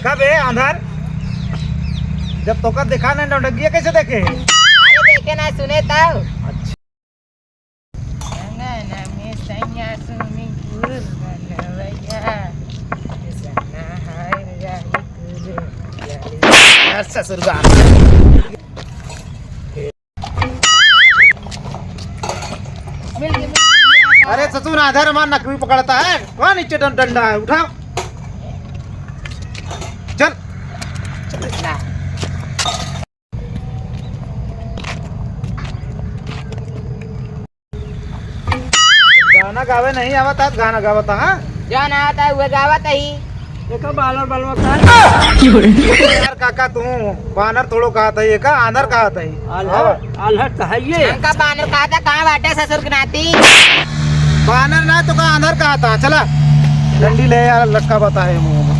कब है अंधार? जब तो का दिखा नहीं नौटंकी कैसे देखे? अरे देखे ना सुने तब। अच्छा ससुर अरे ससुर आधार हमारा नकली पकड़ता है। कौन नीचे डंडा है? उठाओ चल। गाना गावे नहीं आवता, गाना गावता है। जो ना आता है वह गावत ही। देखो बानर बलवा का यार काका तू बानर थोड़ो कहा था ये का आनर कहा था आलहट है ये। हमका बानर कहा था कहाँ बाटे ससुर की नाती। बानर ना तो का आनर कहा था। चला डंडी ले यार लटका बता है मुंह में।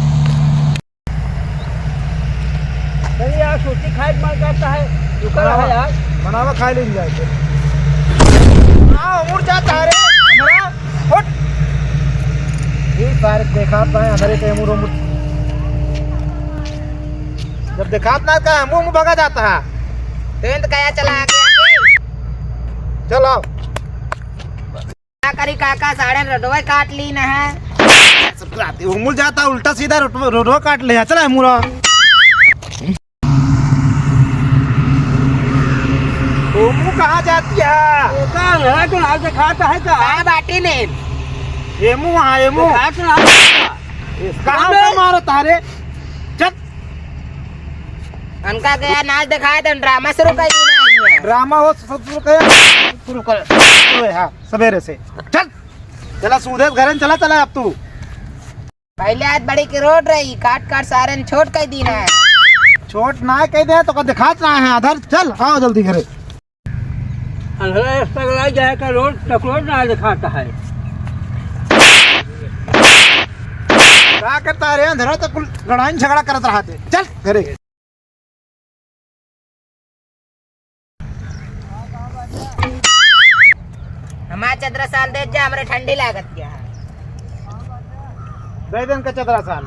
अरे यार सूची खाए मन करता है। रुका है यार। बनावा खा ले जाए। हाँ उड़ जाता है रे हमारा। उठ ये सारे देखाता है हमारे पे मुंह मुंह। जब देखात ना का मुंह मुंह भगा जाता है। तो कया चला आगे। चलो क्या करी काका साढ़े रडवा काट ली न है। मुड़ जाता उल्टा सीधा रोडवा काट ले। चला मुरा मुँह कहाँ जाती है? है तो आज खाता है का? कहाँ बाटी ने? ये मुँह वहाँ ये मुँह कहाँ पे मारो तारे? चल उनका गया नाच दिखाया तो ड्रामा शुरू कर दी। ड्रामा हो शुरू कर हाँ सवेरे से। चल चला सूदे घर चला चला अब तू। पहले आज बड़ी की रोड रही काट काट सारे ने छोट कर दी ना। छोट ना कह दे तो दिखात ना है आधार। चल आओ जल्दी घरे। अंधेरा जाए का रोड टकरोड ना दिखाता है। क्या करता रे अंधेरा तो कुल लड़ाई झगड़ा करत रहा थे। चल घरे। हमारा 14 साल दे जा हमारे ठंडी लागत क्या दे दिन का 14 साल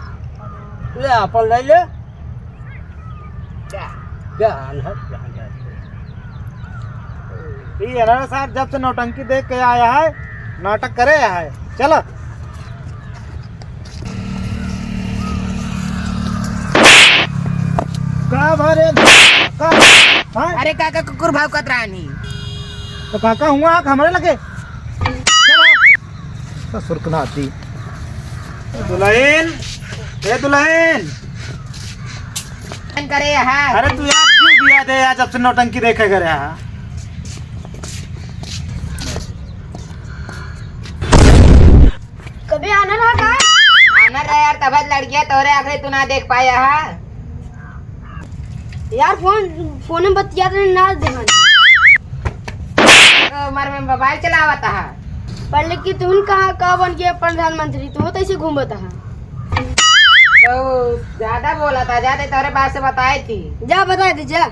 ले अपन ले ले क्या? जा अनहट जा। ये ना साहब जब से नौटंकी देख के आया है नाटक करे आया है। चलो का भरे अरे काका कुकुर भाव कत रानी तो काका हुआ हमारे लगे। चलो सुरकनाती दुल्हन ए दुल्हन करे यहाँ। अरे तू यार क्यों दिया दे यार जब से नौटंकी देखे करे यहाँ। कभी आना रहा का? आना रहा यार तब लड़कियां तोरे आखिरी तू ना देख पाया है यार। फोन में बतिया ना देखा तो उम्र में मोबाइल चलावत है। पढ़ कि तुम कहाँ बन गया प्रधानमंत्री? तुम तो ऐसे घूमता है। तो ज्यादा बोला था ज्यादा तोरे बात से बताई थी। जा बता दे जा।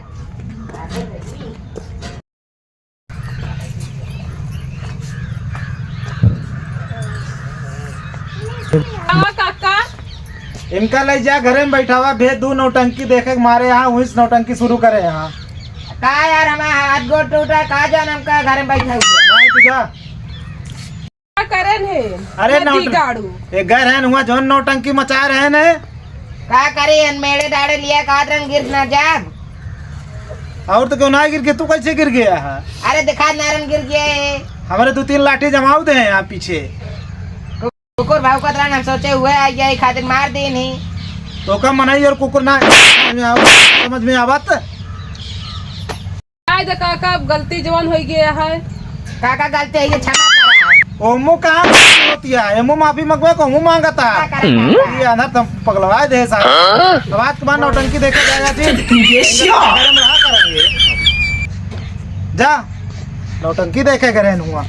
काका इनका ले जा घरे में बैठा हुआ भेज दू नौटंकी देखे मारे यहाँ वही नौटंकी शुरू करे यहाँ। का यार हमारा हाथ गोड़ टूटा का जान हमका घर में बैठा हुआ नहीं तुझा क्या करे है? अरे गाड़ू एक घर है हुआ जो नौटंकी मचा रहे ने। का करी मेरे दाड़े लिया का रंग गिर ना जा। और तो क्यों ना गिर के तू कैसे गिर गया है? अरे दिखा नारन गिर गया है। हमारे 2-3 लाठी जमाऊ दे यहाँ पीछे। कुकुर भाव का हम सोचे हुए आई खातिर मार दी नहीं तो कम मनाई और कुकुर ना समझ में आवत। आज काका अब गलती जवान हो गया है। काका गलती है ये क्षमा करा। ओमो कहाँ होती है? एमो माफी मंगवे को मुँह मांगता ये अंदर तुम पगलवाए दे साहब। अब आज तुम्हारा नौटंकी देखे जाएगा। जा नौटंकी देखे करे हुआ।